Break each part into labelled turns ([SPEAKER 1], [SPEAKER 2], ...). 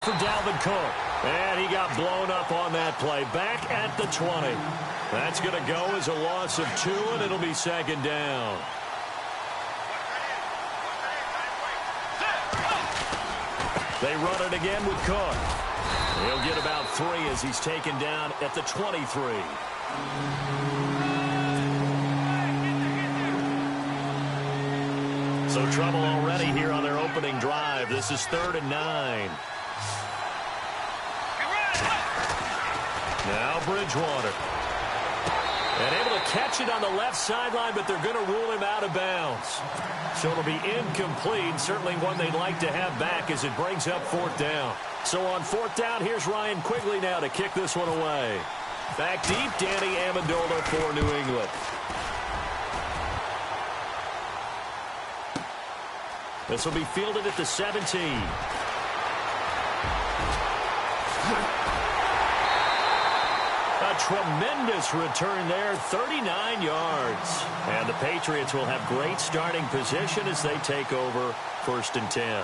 [SPEAKER 1] For Dalvin Cook. And he got blown up on that play. Back at the 20. That's going to go as a loss of 2, and it'll be second down. They run it again with Cook. He'll get about 3 as he's taken down at the 23. So trouble already here on their opening drive. This is 3rd and 9. Now Bridgewater. And able to catch it on the left sideline, but they're going to rule him out of bounds. So it'll be incomplete. Certainly one they'd like to have back as it brings up 4th down. So on 4th down, here's Ryan Quigley now to kick this one away. Back deep, Danny Amendola for New England. This will be fielded at the 17. A tremendous return there, 39 yards. And the Patriots will have great starting position as they take over 1st and 10.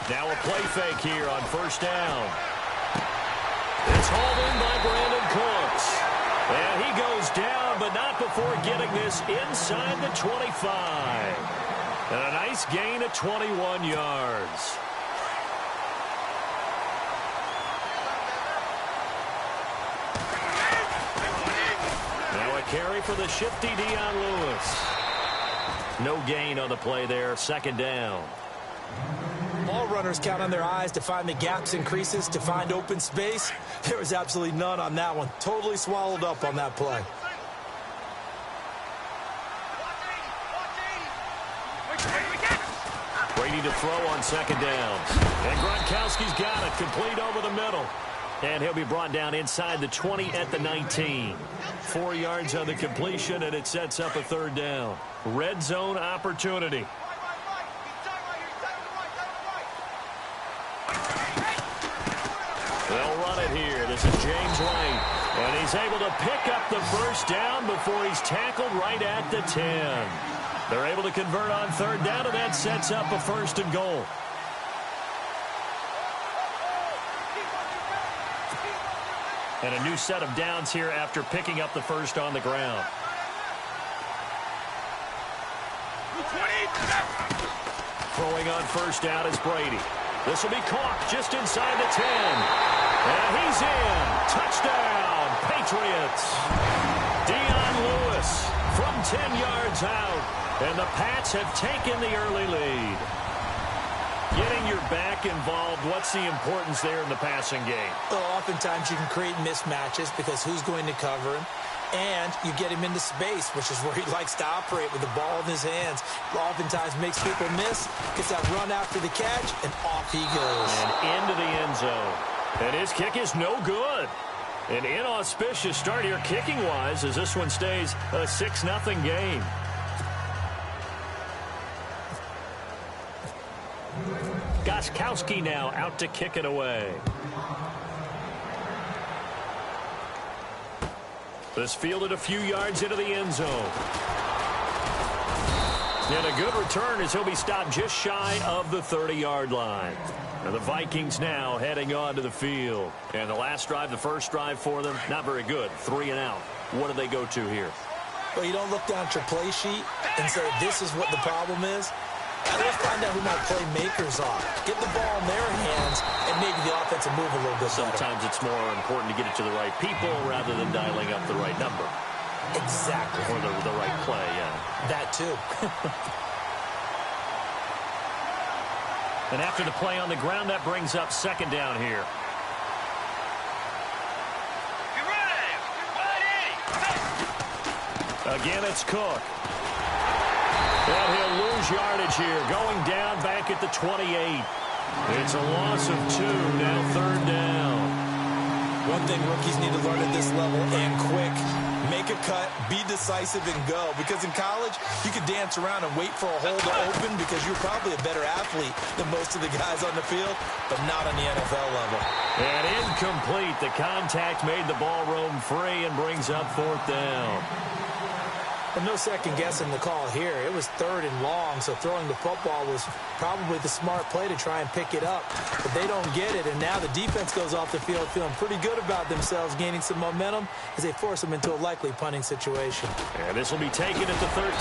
[SPEAKER 1] Now a play fake here on 1st down. It's hauled in by Brandon Cooks. And he goes down, but not before getting this inside the 25. And a nice gain of 21 yards. Now a carry for the shifty Dion Lewis. No gain on the play there, 2nd down.
[SPEAKER 2] Ball runners count on their eyes to find the gaps and creases, to find open space. There was absolutely none on that one. Totally swallowed up on that play.
[SPEAKER 1] Brady to throw on 2nd down. And Gronkowski's got it, complete over the middle. And he'll be brought down inside the 20 at the 19. 4 yards on the completion, and it sets up a 3rd down. Red zone opportunity. They'll run it here. This is James White. And he's able to pick up the 1st down before he's tackled right at the 10. They're able to convert on 3rd down, and that sets up a 1st and goal. And a new set of downs here after picking up the 1st on the ground. Throwing on 1st down is Brady. This will be caught just inside the 10. And he's in. Touchdown, Patriots. Dion Lewis from 10 yards out. And the Pats have taken the early lead. Getting your back involved, what's the importance there in the passing game?
[SPEAKER 2] Well, oftentimes you can create mismatches because who's going to cover him? And you get him into space, which is where he likes to operate with the ball in his hands. Oftentimes makes people miss, gets that run after the catch, and off he goes.
[SPEAKER 1] And into the end zone. And his kick is no good. An inauspicious start here kicking-wise as this one stays a 6-0 game. Gostkowski now out to kick it away. This fielded a few yards into the end zone. And a good return as he'll be stopped just shy of the 30-yard line. And the Vikings now heading on to the field. And the last drive, the first drive for them, not very good. 3 and out. What do they go to here?
[SPEAKER 2] Well, you don't look down at your play sheet and say, this is what the problem is. Let's find out who my playmakers are. Get the ball in their hands, and maybe the offense will move a little bit better.
[SPEAKER 1] Sometimes it's more important to get it to the right people rather than dialing up the right number.
[SPEAKER 2] Exactly.
[SPEAKER 1] Or the right play, yeah.
[SPEAKER 2] That too.
[SPEAKER 1] And after the play on the ground, that brings up 2nd down here. Again, it's Cook. And he'll lose yardage here, going down back at the 28. It's a loss of 2, now 3rd down.
[SPEAKER 2] One thing rookies need to learn at this level, and quick, make a cut, be decisive, and go. Because in college, you could dance around and wait for a hole to open because you're probably a better athlete than most of the guys on the field, but not on the NFL level.
[SPEAKER 1] And incomplete. The contact made the ball roam free and brings up 4th down.
[SPEAKER 2] Well, no second guessing the call here. It was 3rd and long, so throwing the football was probably the smart play to try and pick it up. But they don't get it, and now the defense goes off the field feeling pretty good about themselves, gaining some momentum as they force them into a likely punting situation.
[SPEAKER 1] And this will be taken at the 13.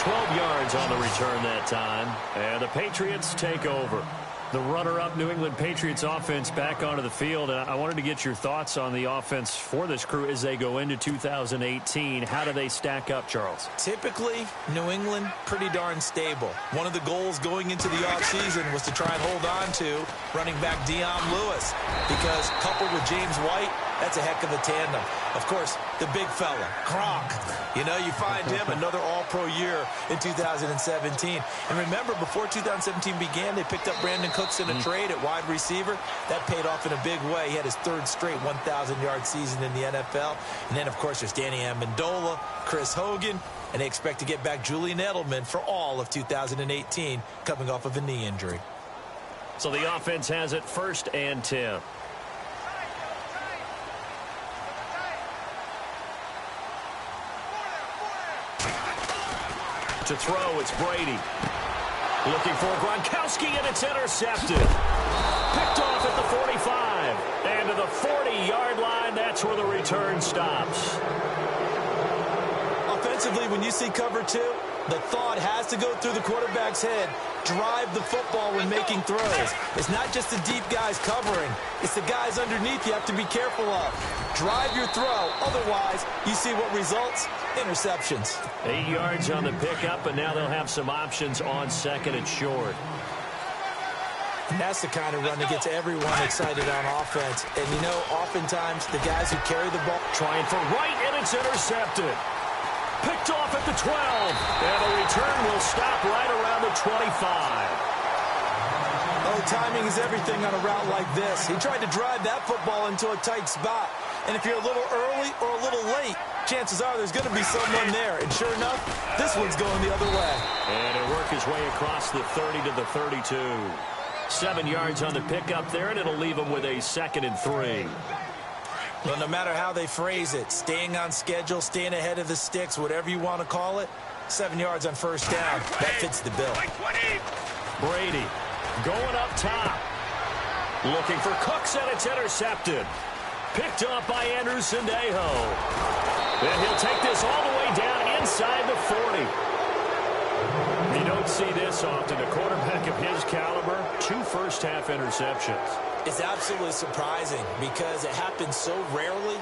[SPEAKER 1] 12 yards on the return that time, and the Patriots take over. The runner-up New England Patriots offense back onto the field. And I wanted to get your thoughts on the offense for this crew as they go into 2018. How do they stack up, Charles?
[SPEAKER 2] Typically, New England, pretty darn stable. One of the goals going into the offseason was to try and hold on to running back Dion Lewis, because coupled with James White, that's a heck of a tandem. Of course, the big fella, Gronk. You know, you find him another all-pro year in 2017. And remember, before 2017 began, they picked up Brandon Cooks in a trade at wide receiver. That paid off in a big way. He had his 3rd straight 1,000-yard season in the NFL. And then, of course, there's Danny Amendola, Chris Hogan, and they expect to get back Julian Edelman for all of 2018, coming off of a knee injury.
[SPEAKER 1] So the offense has it 1st and 10. To throw, it's Brady. Looking for Gronkowski, and it's intercepted. Picked off at the 45. And to the 40-yard line, that's where the return stops.
[SPEAKER 2] Offensively, when you see cover 2, the thought has to go through the quarterback's head. Drive the football when making throws. It's not just the deep guys covering. It's the guys underneath you have to be careful of. Drive your throw. Otherwise, you see what results? Interceptions.
[SPEAKER 1] 8 yards on the pickup, and now they'll have some options on 2nd and short.
[SPEAKER 2] And that's the kind of run that gets everyone excited on offense. And, you know, oftentimes the guys who carry the ball.
[SPEAKER 1] Trying for right, and it's intercepted. Picked off at the 12. And the return will stop right around the 25.
[SPEAKER 2] Oh, timing is everything on a route like this. He tried to drive that football into a tight spot. And if you're a little early or a little late, chances are there's going to be someone there. And sure enough, this one's going the other way.
[SPEAKER 1] And it worked his way across the 30 to the 32. 7 yards on the pickup there, and it'll leave him with a 2nd and 3.
[SPEAKER 2] Well, no matter how they phrase it, staying on schedule, staying ahead of the sticks, whatever you want to call it, 7 yards on 1st down. That fits the bill.
[SPEAKER 1] Brady going up top. Looking for Cooks, and it's intercepted. Picked up by Andrew Sendejo. And he'll take this all the way down inside the 40. You don't see this often. A quarterback of his caliber, 2 first-half interceptions.
[SPEAKER 2] It's absolutely surprising because it happens so rarely.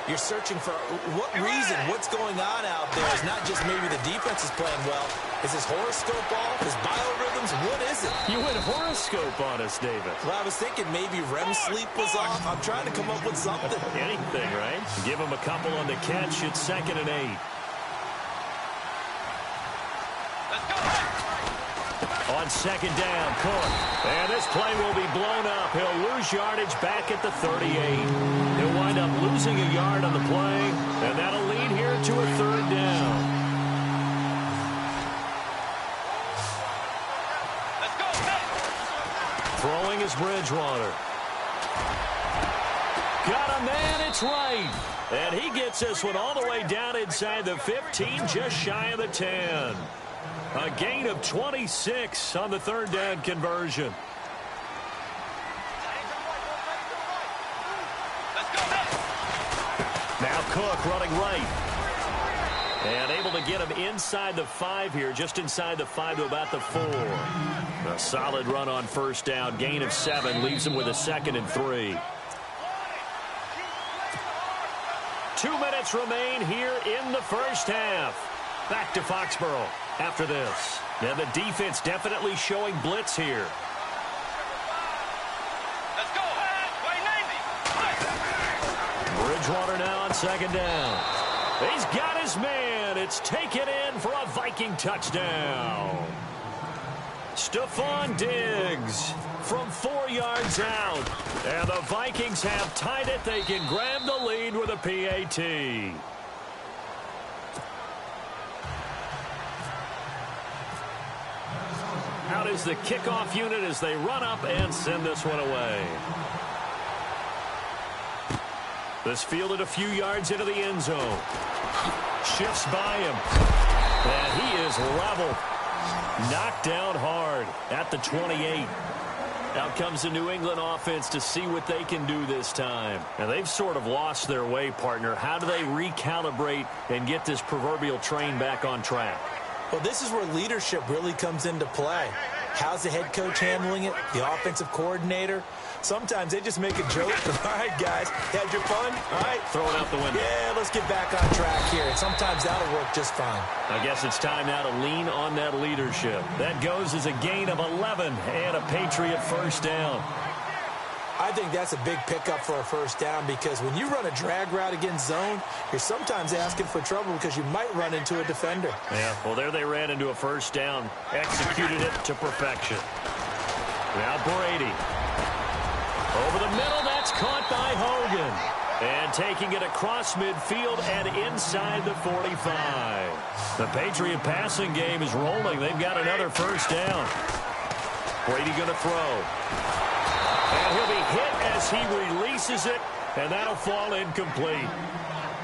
[SPEAKER 2] You're searching for what reason, what's going on out there. It's not just maybe the defense is playing well. Is his horoscope off? His biorhythms? What is it?
[SPEAKER 1] You went horoscope on us, David.
[SPEAKER 2] Well, I was thinking maybe REM sleep was off. I'm trying to come up with something.
[SPEAKER 1] Anything, right? Give him a couple on the catch. It's 2nd and 8. On 2nd down, Cook. And this play will be blown up. He'll lose yardage back at the 38. He'll wind up losing a yard on the play, and that'll lead here to a 3rd down.
[SPEAKER 3] Let's go.
[SPEAKER 1] Throwing is Bridgewater. Got a man, it's right. And he gets this one all the way down inside the 15, just shy of the 10. A gain of 26 on the 3rd down conversion. Now Cook running right. And able to get him inside the 5 here, just inside the 5 to about the 4. A solid run on 1st down. Gain of 7 leaves him with a 2nd and 3. 2 minutes remain here in the 1st half. Back to Foxborough after this. Now the defense definitely showing blitz here.
[SPEAKER 3] Let's go.
[SPEAKER 1] Bridgewater now on 2nd down. He's got his man. It's taken in for a Viking touchdown. Stephon Diggs from 4 yards out. And the Vikings have tied it. They can grab the lead with a PAT. Out is the kickoff unit as they run up and send this one away. This fielded a few yards into the end zone. Shifts by him. And he is level. Knocked down hard at the 28. Out comes the New England offense to see what they can do this time. And they've sort of lost their way, partner. How do they recalibrate and get this proverbial train back on track?
[SPEAKER 2] Well, this is where leadership really comes into play. How's the head coach handling it? The offensive coordinator? Sometimes they just make a joke. All right, guys, had your fun? All right.
[SPEAKER 1] Throw it out the window.
[SPEAKER 2] Yeah, let's get back on track here. And sometimes that'll work just fine.
[SPEAKER 1] I guess it's time now to lean on that leadership. That goes as a gain of 11 and a Patriot first down.
[SPEAKER 2] I think that's a big pickup for a first down because when you run a drag route against zone, you're sometimes asking for trouble because you might run into a defender.
[SPEAKER 1] Yeah, well, there they ran into a first down. Executed it to perfection. Now Brady. Over the middle, that's caught by Hogan. And taking it across midfield and inside the 45. The Patriot passing game is rolling. They've got another first down. Brady going to throw. And he'll be hit as he releases it, and that'll fall incomplete.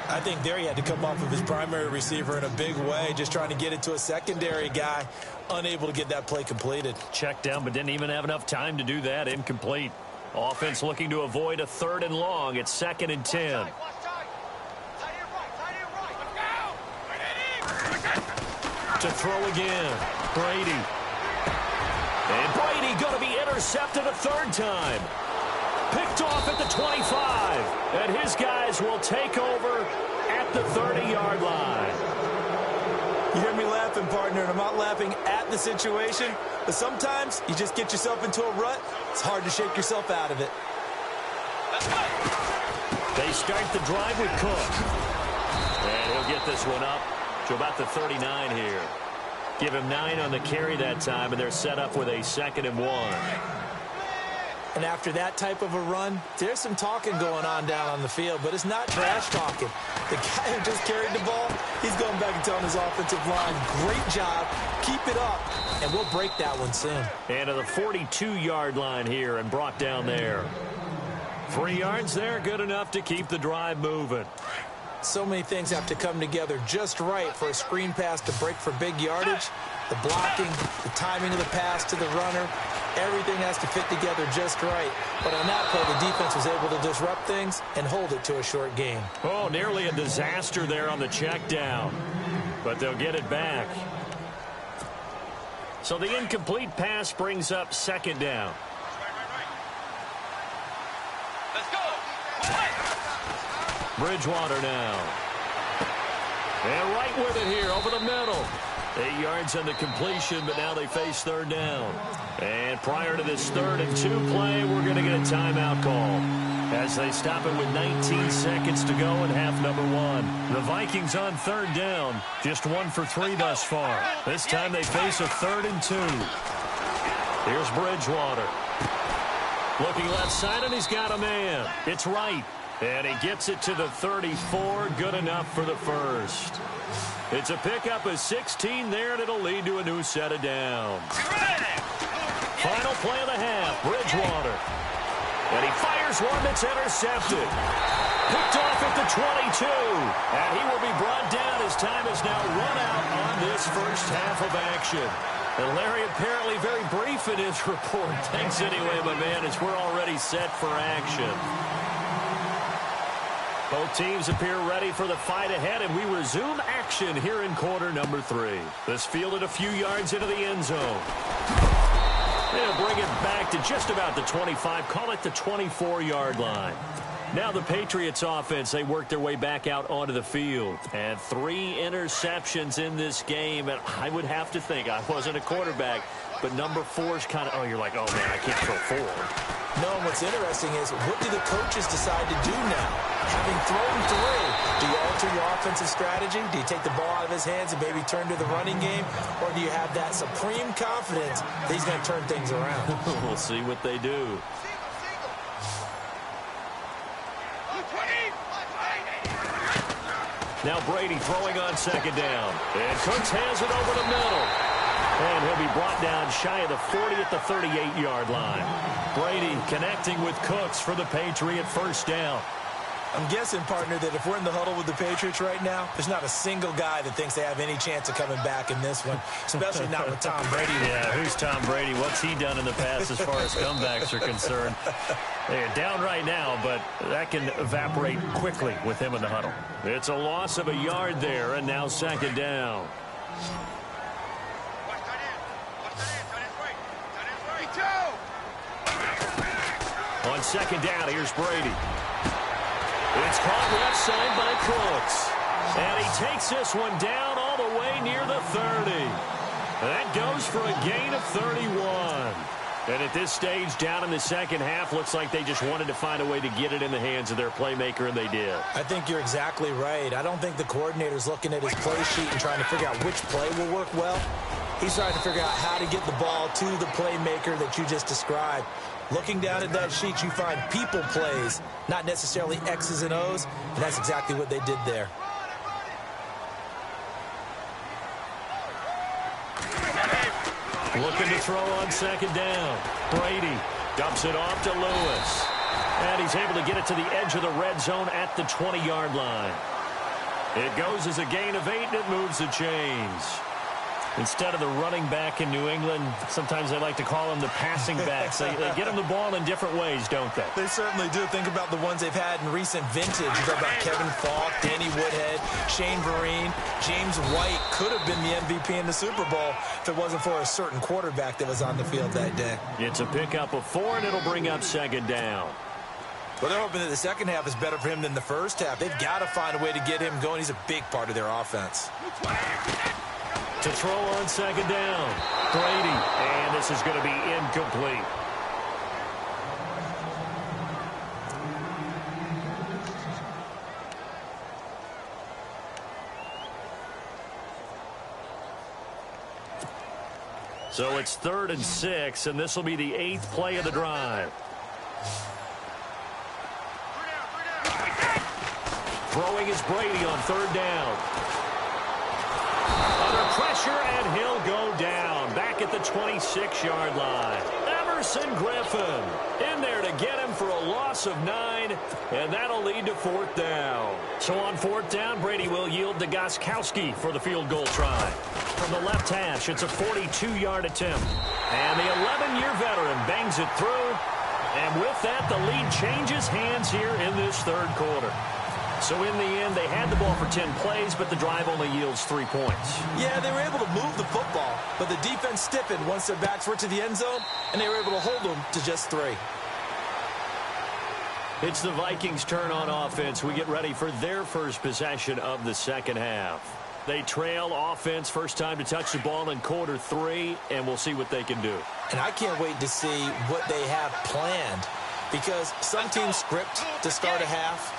[SPEAKER 2] I think there he had to come off of his primary receiver in a big way, just trying to get it to a secondary guy, unable to get that play completed.
[SPEAKER 1] Checked down, but didn't even have enough time to do that. Incomplete. Offense looking to avoid a 3rd and long. It's 2nd and 10. To throw again. Brady. And Brady going to be intercepted a 3rd time. Picked off at the 25. And his guys will take over at the 30-yard line.
[SPEAKER 2] You hear me laughing, partner, and I'm not laughing at the situation, but sometimes you just get yourself into a rut. It's hard to shake yourself out of it.
[SPEAKER 1] They start the drive with Cook. And he'll get this one up to about the 39 here. Give him 9 on the carry that time, and they're set up with a 2nd and 1.
[SPEAKER 2] And after that type of a run, there's some talking going on down on the field, but it's not trash talking. The guy who just carried the ball, he's going back and telling his offensive line, great job, keep it up, and we'll break that one soon.
[SPEAKER 1] And to the 42-yard line here and brought down there. 3 yards there, good enough to keep the drive moving.
[SPEAKER 2] So many things have to come together just right for a screen pass to break for big yardage. The blocking, the timing of the pass to the runner, everything has to fit together just right. But on that play, the defense was able to disrupt things and hold it to a short game.
[SPEAKER 1] Oh, nearly a disaster there on the check down. But they'll get it back. So the incomplete pass brings up 2nd down.
[SPEAKER 3] Let's go.
[SPEAKER 1] Bridgewater now. And right with it here over the middle. 8 yards on the completion, but now they face 3rd down. And prior to this 3rd and 2 play, we're going to get a timeout call as they stop it with 19 seconds to go in half number 1. The Vikings on 3rd down, just 1 for 3 thus far. This time they face a 3rd and 2. Here's Bridgewater. Looking left side, and he's got a man. It's right. And he gets it to the 34. Good enough for the first. It's a pickup of 16 there, and it'll lead to a new set of downs. Final play of the half, Bridgewater. And he fires one that's intercepted. Picked off at the 22. And he will be brought down as time is now run out on this first half of action. And Larry apparently very brief in his report. Thanks anyway, my man, as we're already set for action. Both teams appear ready for the fight ahead, and we resume action here in quarter number 3. This fielded a few yards into the end zone. They'll bring it back to just about the 25, call it the 24-yard line. Now the Patriots offense, they work their way back out onto the field. And 3 interceptions in this game, and I would have to think, I wasn't a quarterback, but number 4 is kind of, you're like, oh, man, I can't throw 4.
[SPEAKER 2] No, and what's interesting is, what do the coaches decide to do now? Having thrown 3, do you alter your offensive strategy? Do you take the ball out of his hands and maybe turn to the running game? Or do you have that supreme confidence that he's going to turn things around?
[SPEAKER 1] We'll see what they do. Now Brady throwing on second down. And Cooks has it over the middle. And he'll be brought down shy of the 40 at the 38-yard line. Brady connecting with Cooks for the Patriot first down.
[SPEAKER 2] I'm guessing, partner, that if we're in the huddle with the Patriots right now, there's not a single guy that thinks they have any chance of coming back in this one, especially not with Tom Brady.
[SPEAKER 1] Yeah, who's Tom Brady? What's he done in the past as far as comebacks are concerned? They're down right now, but that can evaporate quickly with him in the huddle. It's a loss of a yard there, and now second down. On second down, here's Brady. It's caught left side by Cooks. And he takes this one down all the way near the 30. That goes for a gain of 31. And at this stage, down in the second half, looks like they just wanted to find a way to get it in the hands of their playmaker, and they did.
[SPEAKER 2] I think you're exactly right. I don't think the coordinator's looking at his play sheet and trying to figure out which play will work well. He's trying to figure out how to get the ball to the playmaker that you just described. Looking down at that sheet, you find people plays, not necessarily X's and O's, and that's exactly what they did there.
[SPEAKER 1] Looking to throw on second down. Brady dumps it off to Lewis. And he's able to get it to the edge of the red zone at the 20-yard line. It goes as a gain of 8, and it moves the chains. Instead of the running back in New England, sometimes they like to call them the passing backs. They get them the ball in different ways, don't they?
[SPEAKER 2] They certainly do. Think about the ones they've had in recent vintage. You talk about Kevin Falk, Danny Woodhead, Shane Vereen. James White could have been the MVP in the Super Bowl if it wasn't for a certain quarterback that was on the field that day.
[SPEAKER 1] It's a pickup of 4, and it'll bring up second down.
[SPEAKER 2] Well, they're hoping that the second half is better for him than the first half. They've got to find a way to get him going. He's a big part of their offense.
[SPEAKER 1] To throw on second down, Brady, and this is going to be incomplete. So it's 3rd and 6, and this will be the 8th play of the drive. Throwing is Brady on 3rd down. Under pressure, and he'll go down. Back at the 26-yard line. Emerson Griffin in there to get him for a loss of 9, and that'll lead to 4th down. So on 4th down, Brady will yield to Gostkowski for the field goal try. From the left hash, it's a 42-yard attempt. And the 11-year veteran bangs it through. And with that, the lead changes hands here in this 3rd quarter. So in the end, they had the ball for 10 plays, but the drive only yields 3 points.
[SPEAKER 2] Yeah, they were able to move the football, but the defense stiffened once their backs were to the end zone, and they were able to hold them to just 3.
[SPEAKER 1] It's the Vikings' turn on offense. We get ready for their first possession of the second half. They trail offense, first time to touch the ball in quarter 3, and we'll see what they can do.
[SPEAKER 2] And I can't wait to see what they have planned, because some teams script to start a half.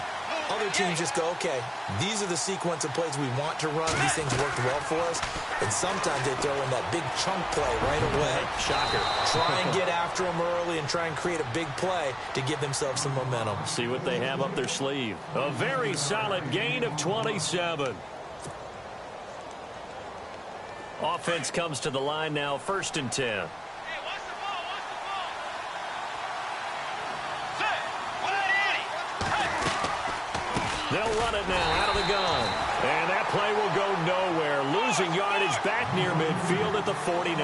[SPEAKER 2] Other teams just go, okay, these are the sequence of plays we want to run. These things worked well for us. And sometimes they throw in that big chunk play right away.
[SPEAKER 1] Shocker.
[SPEAKER 2] Try and get after them early and try and create a big play to give themselves some momentum.
[SPEAKER 1] See what they have up their sleeve. A very solid gain of 27. Offense comes to the line now, 1st and 10. They'll run it now out of the gun. And that play will go nowhere. Losing yardage back near midfield at the 49.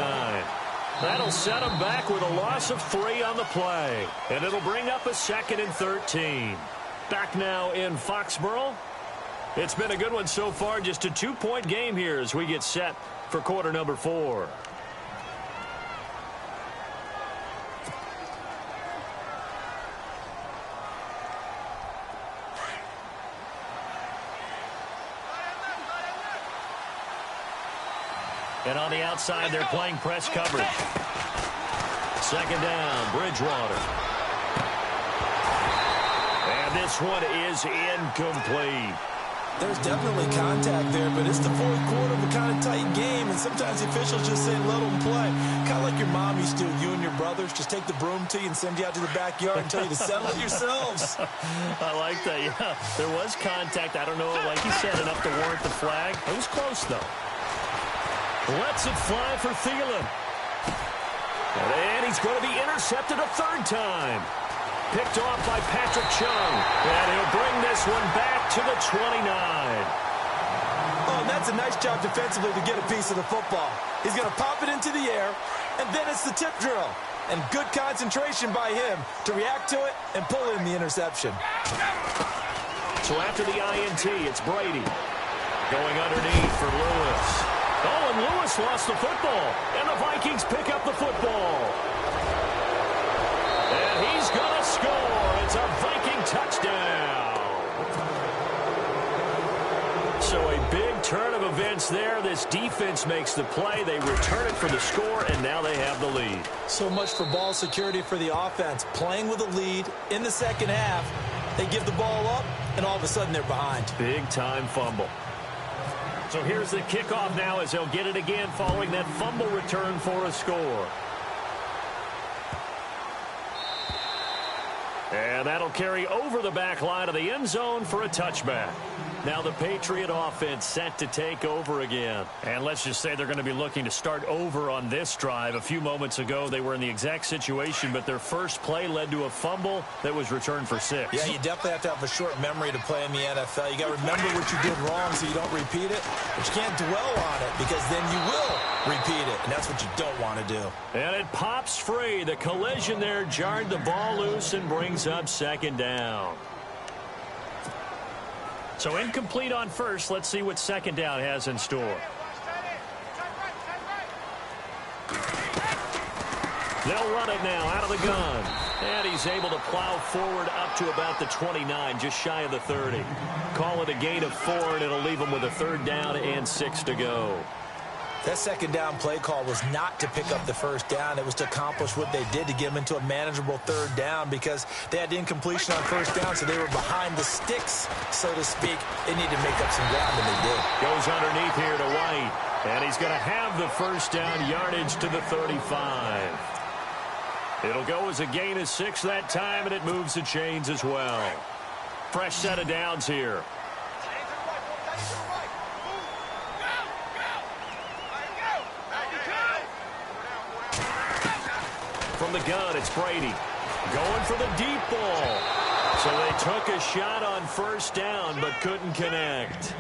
[SPEAKER 1] That'll set them back with a loss of 3 on the play. And it'll bring up a 2nd and 13. Back now in Foxborough. It's been a good one so far. Just a 2-point game here as we get set for quarter number 4. And on the outside, they're playing press coverage. Second down, Bridgewater. And this one is incomplete.
[SPEAKER 2] There's definitely contact there, but it's the fourth quarter of a kind of tight game, and sometimes the officials just say, let them play. Kind of like your mom used to, you and your brothers, just take the broom to you and send you out to the backyard and tell you to settle it yourselves.
[SPEAKER 1] I like that, yeah. There was contact. I don't know, like you said, enough to warrant the flag. It was close, though. Lets it fly for Thielen. And he's going to be intercepted a third time. Picked off by Patrick Chung. And he'll bring this one back to the 29.
[SPEAKER 2] Oh, and that's a nice job defensively to get a piece of the football. He's going to pop it into the air, and then it's the tip drill. And good concentration by him to react to it and pull in the interception.
[SPEAKER 1] So after the INT, it's Brady. Going underneath for Lewis. Oh, and Lewis lost the football. And the Vikings pick up the football. And he's going to score. It's a Viking touchdown. So a big turn of events there. This defense makes the play. They return it for the score, and now they have the lead.
[SPEAKER 2] So much for ball security for the offense. Playing with a lead in the second half. They give the ball up, and all of a sudden they're behind.
[SPEAKER 1] Big-time fumble. So here's the kickoff now as they'll get it again following that fumble return for a score. And that'll carry over the back line of the end zone for a touchback. Now the Patriot offense set to take over again. And let's just say they're going to be looking to start over on this drive. A few moments ago, they were in the exact situation, but their first play led to a fumble that was returned for 6.
[SPEAKER 2] Yeah, you definitely have to have a short memory to play in the NFL. You got to remember what you did wrong so you don't repeat it, but you can't dwell on it because then you will repeat it, and that's what you don't want to do.
[SPEAKER 1] And it pops free. The collision there jarred the ball loose and brings up second down. So incomplete on first. Let's see what second down has in store. They'll run it now out of the gun. And he's able to plow forward up to about the 29, just shy of the 30. Call it a gain of 4, and it'll leave him with a third down and 6 to go.
[SPEAKER 2] That second down play call was not to pick up the first down. It was to accomplish what they did to get them into a manageable third down because they had incompletion on first down, so they were behind the sticks, so to speak. They needed to make up some ground, and they did.
[SPEAKER 1] Goes underneath here to White, and he's going to have the first down yardage to the 35. It'll go as a gain of 6 that time, and it moves the chains as well. Fresh set of downs here. From the gun, it's Brady. Going for the deep ball. So they took a shot on first down, but couldn't connect.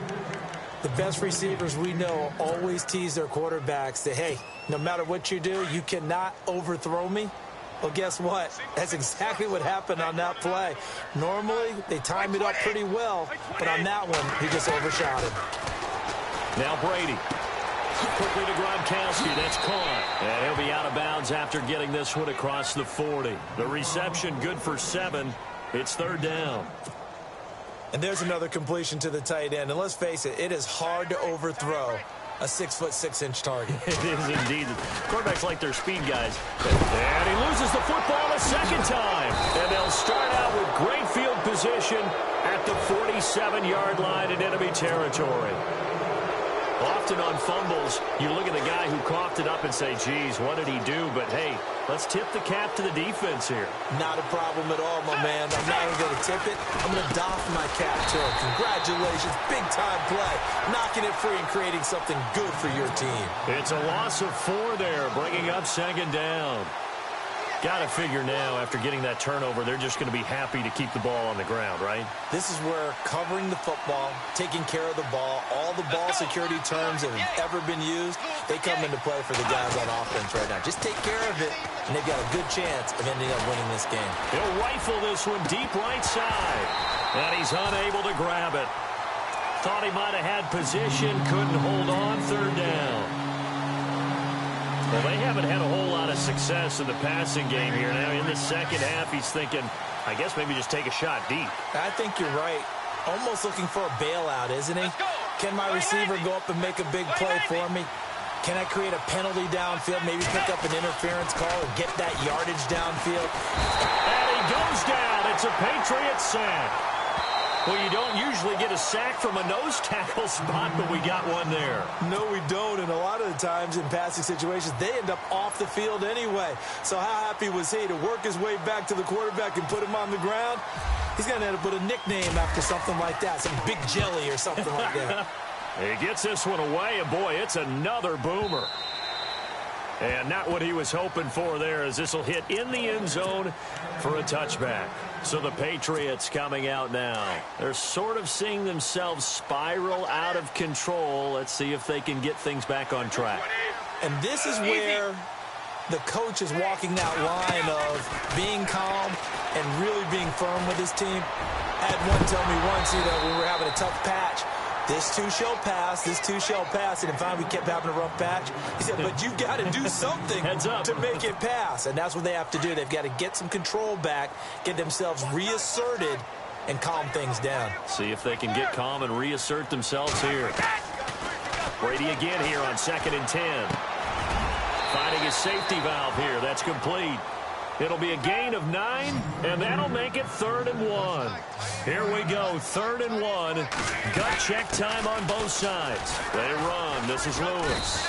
[SPEAKER 2] The best receivers we know always tease their quarterbacks that, hey, no matter what you do, you cannot overthrow me. Well, guess what? That's exactly what happened on that play. Normally, they time it up pretty well, but on that one, he just overshot him.
[SPEAKER 1] Now Brady. Quickly to Gronkowski. That's caught. And he'll be out of bounds after getting this one across the 40. The reception good for 7. It's third down.
[SPEAKER 2] And there's another completion to the tight end. And let's face it, it is hard to overthrow a 6'6" target.
[SPEAKER 1] It is indeed. Quarterbacks like their speed guys. And he loses the football a second time. And they'll start out with great field position at the 47-yard line in enemy territory. Often on fumbles, you look at the guy who coughed it up and say, geez, what did he do? But, hey, let's tip the cap to the defense here.
[SPEAKER 2] Not a problem at all, my man. I'm not even going to tip it. I'm going to doff my cap to him. Congratulations. Big-time play. Knocking it free and creating something good for your team.
[SPEAKER 1] It's a loss of 4 there, bringing up second down. Got to figure now, after getting that turnover, they're just going to be happy to keep the ball on the ground, right?
[SPEAKER 2] This is where covering the football, taking care of the ball, all the ball security terms that have ever been used, they come into play for the guys on offense right now. Just take care of it, and they've got a good chance of ending up winning this game.
[SPEAKER 1] He'll rifle this one deep right side, and he's unable to grab it. Thought he might have had position, couldn't hold on, third down. Well, they haven't had a whole lot of success in the passing game here. Now, in the second half, he's thinking, I guess maybe just take a shot deep.
[SPEAKER 2] I think you're right. Almost looking for a bailout, isn't he? Can my receiver go up and make a big play for me? Can I create a penalty downfield, maybe pick up an interference call and get that yardage downfield?
[SPEAKER 1] And he goes down. It's a Patriots sack. Well, you don't usually get a sack from a nose tackle spot, but we got one there.
[SPEAKER 2] No, we don't, and a lot of the times in passing situations, they end up off the field anyway. So how happy was he to work his way back to the quarterback and put him on the ground? He's going to end up with a nickname after something like that, some Big Jelly or something like that.
[SPEAKER 1] He gets this one away, and boy, it's another boomer. And not what he was hoping for there, as this will hit in the end zone for a touchback. So the Patriots coming out now. They're sort of seeing themselves spiral out of control. Let's see if they can get things back on track.
[SPEAKER 2] And this is where the coach is walking that line of being calm and really being firm with his team. I had one tell me once, when we were having a tough patch, this too shall pass, this too shall pass. And in fact, we kept having a rough patch. He said, but you've got to do something to make it pass. And that's what they have to do. They've got to get some control back, get themselves reasserted, and calm things down.
[SPEAKER 1] See if they can get calm and reassert themselves here. Brady again here on 2nd and 10. Finding his safety valve here. That's complete. It'll be a gain of 9, and that'll make it 3rd and 1. Here we go, 3rd and 1. Gut check time on both sides. They run. This is Lewis.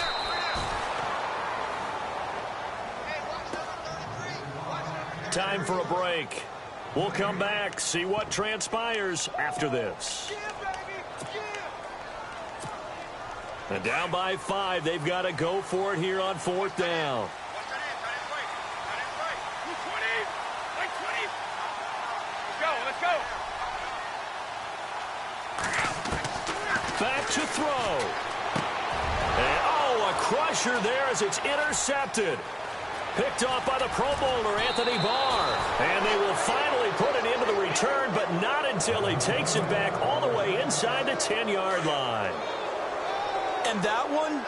[SPEAKER 1] Time for a break. We'll come back, see what transpires after this. And down by 5, they've got to go for it here on 4th down. Back to throw. And, a crusher there as it's intercepted. Picked off by the Pro Bowler, Anthony Barr. And they will finally put it into the return, but not until he takes it back all the way inside the 10-yard line.
[SPEAKER 2] And that one,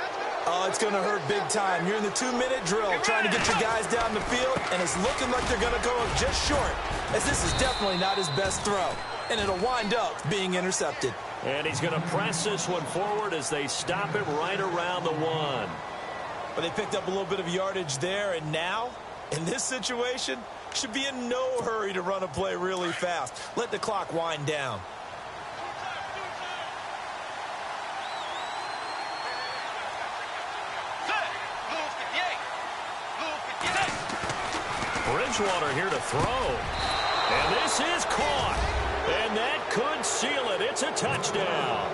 [SPEAKER 2] it's going to hurt big time. You're in the 2-minute drill trying to get your guys down the field, and it's looking like they're going to go up just short, as this is definitely not his best throw. And it'll wind up being intercepted.
[SPEAKER 1] And he's going to press this one forward as they stop it right around the 1.
[SPEAKER 2] But they picked up a little bit of yardage there, and now, in this situation, should be in no hurry to run a play really fast. Let the clock wind down.
[SPEAKER 1] Bridgewater here to throw. And this is caught. And that could seal it. It's a touchdown.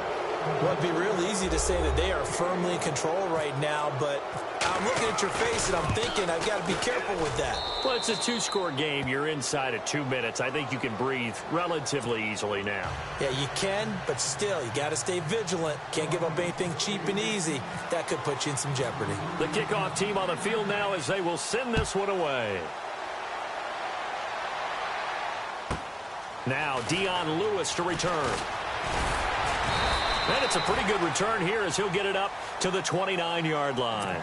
[SPEAKER 2] Well, it'd be real easy to say that they are firmly in control right now, but I'm looking at your face and I'm thinking I've got to be careful with that.
[SPEAKER 1] Well, it's a 2-score game. You're inside of 2 minutes. I think you can breathe relatively easily now.
[SPEAKER 2] Yeah, you can, but still, you got to stay vigilant. Can't give up anything cheap and easy. That could put you in some jeopardy.
[SPEAKER 1] The kickoff team on the field now as they will send this one away. Now, Dion Lewis to return. And it's a pretty good return here as he'll get it up to the 29-yard line.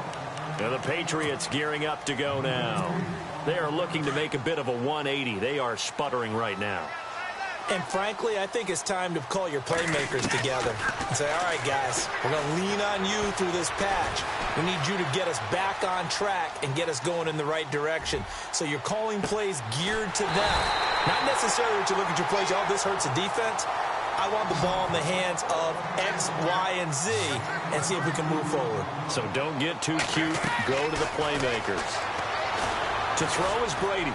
[SPEAKER 1] And the Patriots gearing up to go now. They are looking to make a bit of a 180. They are sputtering right now.
[SPEAKER 2] And frankly, I think it's time to call your playmakers together and say, all right, guys, we're going to lean on you through this patch. We need you to get us back on track and get us going in the right direction. So you're calling plays geared to them. Not necessarily that you look at your plays, oh, this hurts the defense. I want the ball in the hands of X, Y, and Z and see if we can move forward.
[SPEAKER 1] So don't get too cute. Go to the playmakers. To throw is Brady.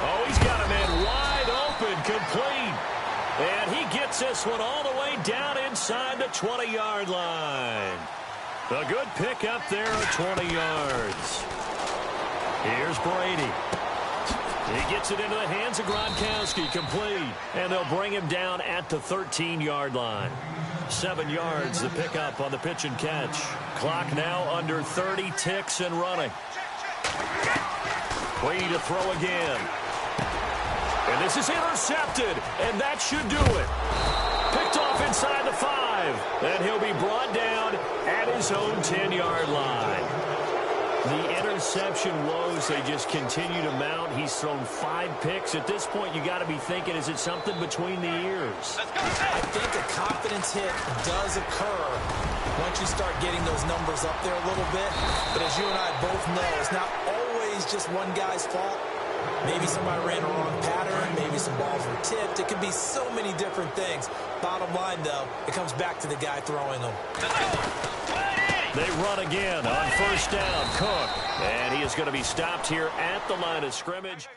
[SPEAKER 1] Oh, he's got a man wide open, complete. And he gets this one all the way down inside the 20-yard line. A good pick up there at 20 yards. Here's Brady. He gets it into the hands of Gronkowski, complete. And they'll bring him down at the 13-yard line. 7 yards, the pickup on the pitch and catch. Clock now under 30 ticks and running. Brady to throw again. And this is intercepted, and that should do it. Picked off inside the 5, and he'll be brought down at his own 10-yard line. The interception woes, they just continue to mount. He's thrown 5 picks. At this point, you got to be thinking, is it something between the ears?
[SPEAKER 2] I think a confidence hit does occur once you start getting those numbers up there a little bit. But as you and I both know, it's not always just one guy's fault. Maybe somebody ran a wrong pattern. Maybe some balls were tipped. It could be so many different things. Bottom line, though, it comes back to the guy throwing them.
[SPEAKER 1] They run again on first down. Cook. And he is going to be stopped here at the line of scrimmage.